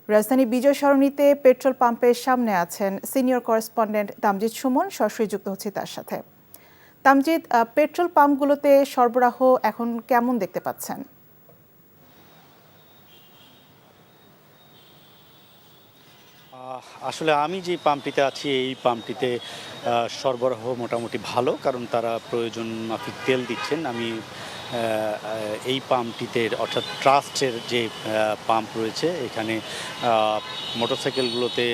রাজধানী বিজয় সরণিতে পেট্রোল পাম্পের সামনে আছেন সিনিয়র করেসপন্ডেন্ট তামজিদ সুমন। সরাসরি যুক্ত হচ্ছে তার সাথে। তামজিদ, পেট্রোল পাম্পগুলোতে সরবরাহ এখন কেমন দেখতে পাচ্ছেন? আসলে আমি যে পাম্পটিতে আছি এই পাম্পটিতে সরবরাহ মোটামুটি ভালো, কারণ তারা প্রয়োজন মাফিক তেল দিচ্ছেন। আমি এই পাম্পটিতে অর্থাৎ ট্রাস্টের যে পাম্প রয়েছে এখানে মোটরসাইকেলগুলোতে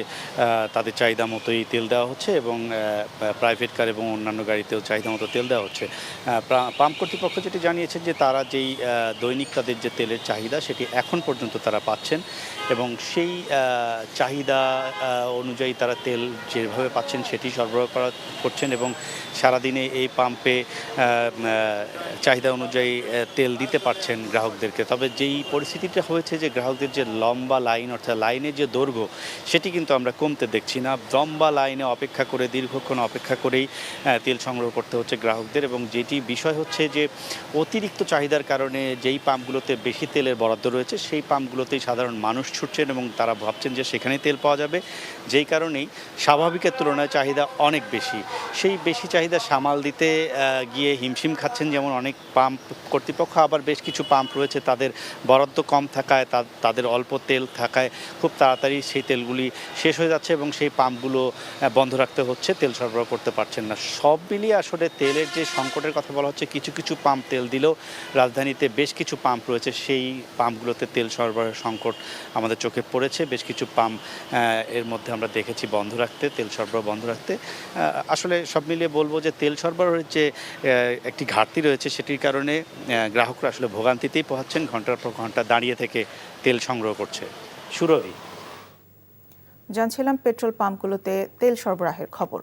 তাদের চাহিদা মতোই তেল দেওয়া হচ্ছে এবং প্রাইভেট কার এবং অন্যান্য গাড়িতেও চাহিদা মতো তেল দেওয়া হচ্ছে। পাম্প কর্তৃপক্ষ যেটি জানিয়েছেন যে তারা যেই দৈনিক তাদের যে তেলের চাহিদা সেটি এখন পর্যন্ত তারা পাচ্ছেন এবং সেই চাহিদা অনুযায়ী তারা তেল যেভাবে পাচ্ছেন সেটি সরবরাহ করছেন এবং সারাদিনে এই পাম্পে চাহিদা অনুযায়ী তেল দিতে পারছেন গ্রাহকদেরকে। তবে যেই পরিস্থিতিটা হয়েছে যে গ্রাহকদের যে লম্বা লাইন, অর্থাৎ লাইনের যে দৈর্ঘ্য সেটি কিন্তু আমরা কমতে দেখছি না। লম্বা লাইনে অপেক্ষা করে দীর্ঘক্ষণ অপেক্ষা করেই তেল সংগ্রহ করতে হচ্ছে গ্রাহকদের এবং যেটি বিষয় হচ্ছে যে অতিরিক্ত চাহিদার কারণে যেই পাম্পগুলোতে বেশি তেলের বরাদ্দ রয়েছে সেই পাম্পগুলোতেই সাধারণ মানুষ ছুটছেন এবং তারা ভাবছেন যে সেখানেই তেল পাওয়া যাবে, যেই কারণেই স্বাভাবিকের তুলনায় চাহিদা অনেক বেশি। সেই বেশি চাহিদা সামাল দিতে গিয়ে হিমশিম খাচ্ছেন যেমন অনেক পাম্প কর্তৃপক্ষ, আবার বেশ কিছু পাম্প রয়েছে তাদের বরাদ্দ কম থাকায় তাদের অল্প তেল থাকায় খুব তাড়াতাড়ি সেই তেলগুলি শেষ হয়ে যাচ্ছে এবং সেই পাম্পগুলো বন্ধ রাখতে হচ্ছে, তেল সরবরাহ করতে পারছেন না। সব মিলিয়ে আসলে তেলের যে সংকটের কথা বলা হচ্ছে, কিছু কিছু পাম্প তেল দিলেও রাজধানীতে বেশ কিছু পাম্প রয়েছে সেই পাম্পগুলোতে তেল সরবরাহের সংকট আমাদের চোখে পড়েছে। বেশ কিছু পাম্প এর মধ্যে আমরা দেখেছি বন্ধ রাখতে, তেল সরবরাহ বন্ধ রাখতে। আসলে সব মিলিয়ে বলবো যে তেল সরবরাহের যে একটি ঘাটতি রয়েছে সেটির কারণে গ্রাহকরা আসলে ভোগান্তিতেই পোহাচ্ছেন, ঘন্টার পর ঘন্টা দাঁড়িয়ে থেকে তেল সংগ্রহ করছে। সুরভি, জানছিলাম পেট্রোল পাম্পগুলোতে তেল সরবরাহের খবর।